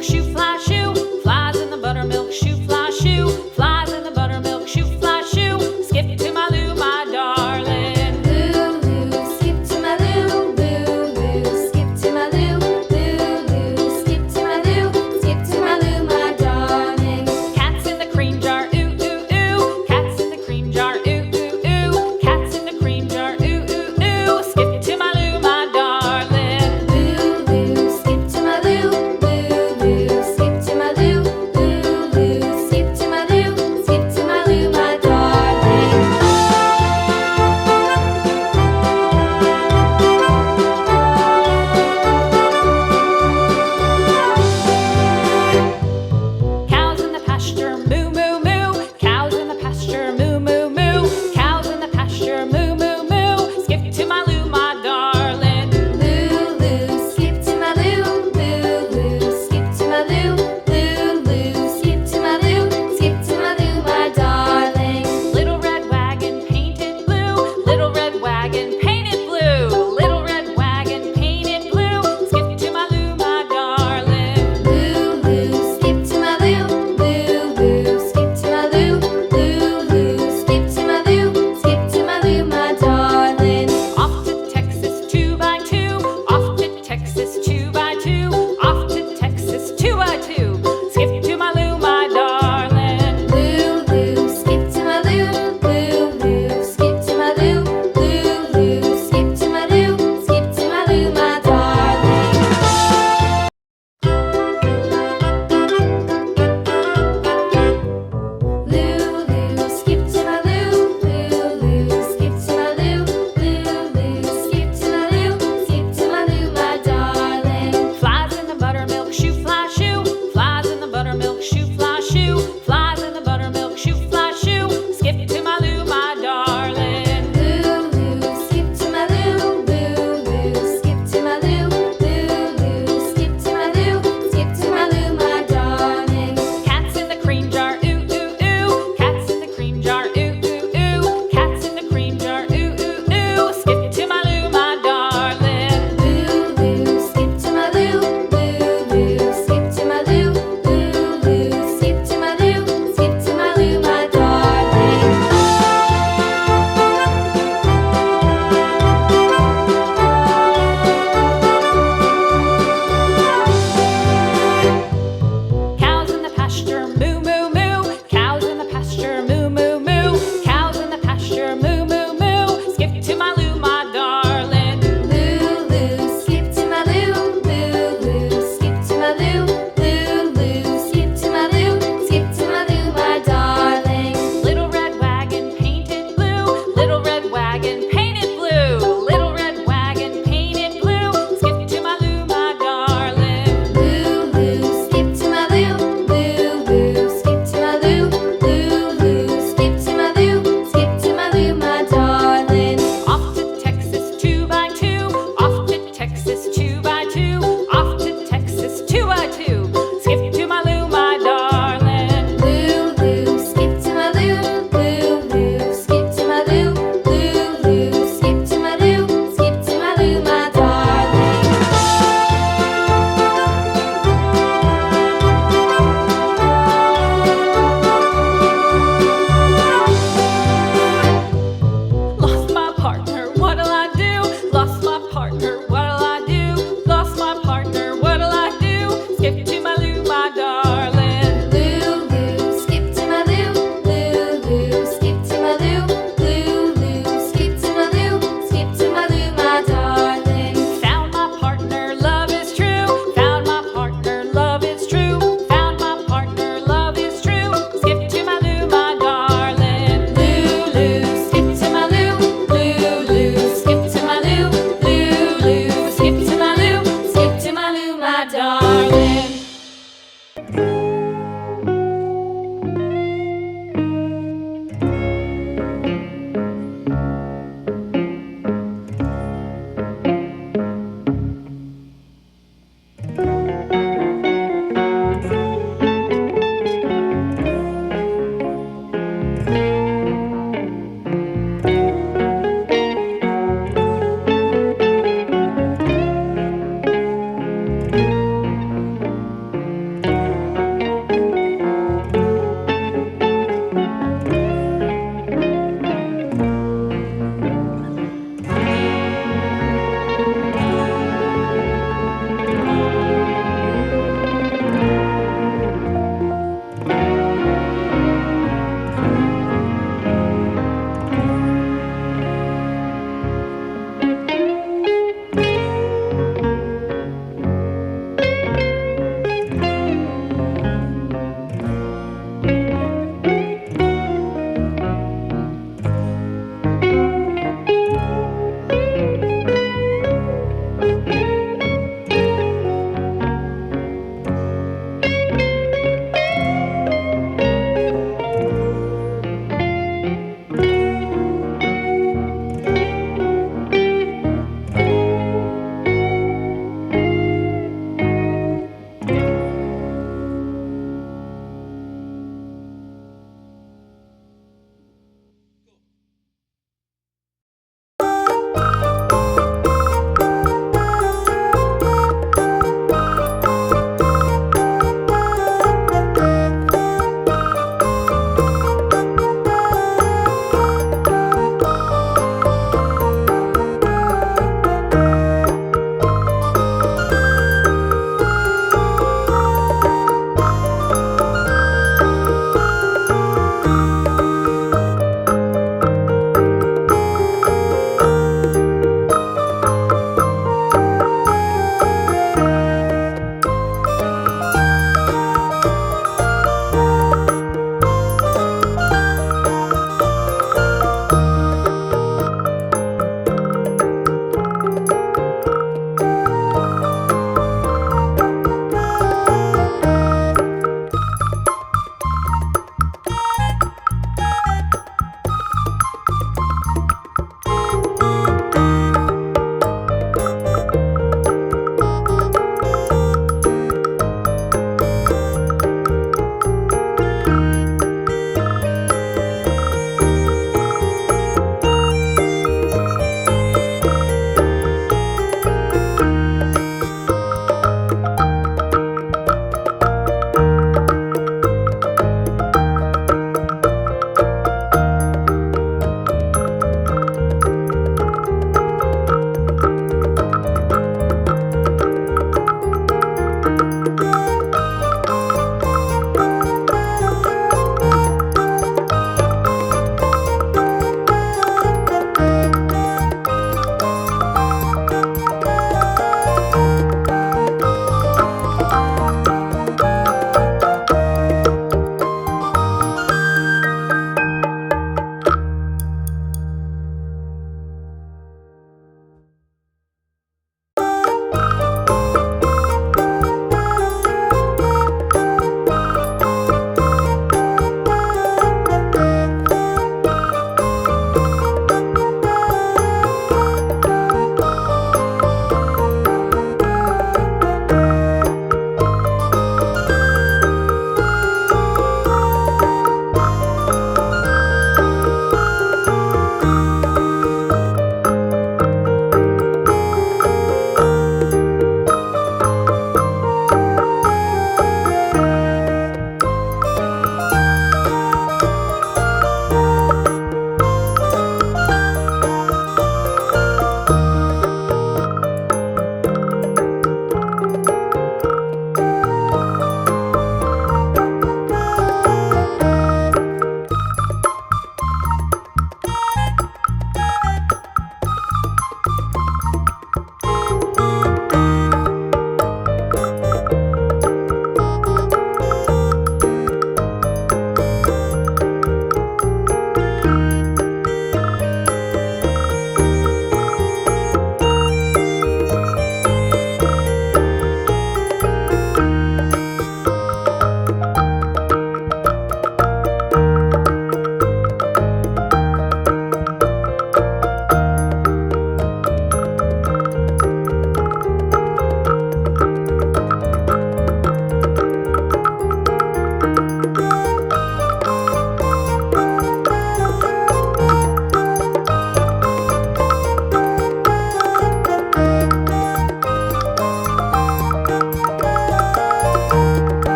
buttermilk shoe, fly shoe. Flies in the buttermilk shoe, fly shoe. Flies in the buttermilk shoe, fly shoe. Skip to my Lou, my darling. Lou, Lou, skip to my Lou. Lou, Lou, skip to my Lou. Lou, Lou, skip to my Lou. Skip to my Lou, my darling. Cats in the cream jar, ooh, ooh, ooh. Cats in the cream jar, ooh, ooh, ooh. Cats in the cream jar, ooh, ooh, ooh. Skip to my Lou, my darling. Lou, Lou, skip to my Lou. Lou, Lou, skip to my Lou. Lou, Lou, skip to my Lou. Skip to my Lou, my darling. Cows in the pasture, moo, moo, moo. Cows in the pasture, moo, moo, moo. Cows in the pasture, moo, moo, moo. Skip to my Lou, my darling. Lou, Lou, skip to my Lou. Lou, Lou, skip to my Lou. Lou, Lou, skip to my Lou. Skip to my Lou, my darling. Little red wagon painted blue. Little red wagon painted blue. Little red wagon painted blue. Skip to my Lou, my darling. Lou, Lou, skip to my Lou. Lou, Lou, skip to my Lou. Lou, Lou, skip to my Lou. Skip to my Lou, my darling. Off to Texas 2x2. Off to Texas 2x2. Off to Texas 2x2. Skip to my Lou, my darling. Lou, Lou, skip to my Lou. Lou, Lou, skip to my Lou. Lou, Lou, skip to my Lou. Skip to my Lou, my darling. Lou, Lou, skip to my Lou. Lou, Lou, skip to my Lou. Lou, Lou, skip to my Lou. Skip to my Lou, my darling. Flies in the buttermilk shoe, fly shoe. Flies in the buttermilk shoe, fly shoe. Flies in the buttermilk shoe, fly shoe. Skip to my Lou, my darling. Lou, Lou, skip to my Lou. Lou, Lou, skip to my Lou. Lou, Lou, skip to my Lou. Skip to my Lou, my darling. Cats in the cream jar, ooh, ooh, ooh. Cats in the cream jar, ooh, ooh, ooh. Cats in the cream jar, ooh, ooh, ooh. Skip to my Lou, my darling. Lou, Lou, skip to my Lou. Lou, Lou, skip to my Lou. Lou, Lou, skip to my Lou. Skip to my Lou, my darling. Cows in the pasture, moo, moo, moo. Cows in the pasture, moo, moo, moo. Cows in the pasture, moo, moo, moo. Skip to my Lou, my darling. Lou, Lou, skip to my Lou. Lou, Lou, skip to my Lou. Lou, Lou, skip to my Lou. Skip to my Lou, my darling. Little red wagon painted blue. Little red wagon painted blue. Little red wagon painted blue. Skip to my Lou, my darling. Lou, Lou, skip to my Lou. Lou, Lou, skip to my Lou. Lou, Lou, skip to my Lou. Skip to my Lou, my darling. Off to Texas 2x2. Off to Texas 2x2. Off to Texas 2x2. Skip to my Lou, my darling. Lou, Lou, skip to my Lou. Lou, Lou, skip to my Lou. Lou, Lou, skip to my Lou. Skip to my Lou, my darling. Lost my partner, what'll I do? Lost my partner, what'll I do? Lost my partner, what'll I do? Skip to my Lou, my darling. Lou, Lou, skip to my Lou. Lou, Lou, skip to my Lou. Lou, Lou, skip to my Lou. Skip to my Lou, my darling. Found my partner, love is true. Found my partner, love is true. Found my partner, love is true. Skip to my Lou, my darling. Lou, Lou, skip to my Lou. Lou, Lou, skip to my Lou. Lou, Lou, skip to my Lou. Skip to my Lou, my darling.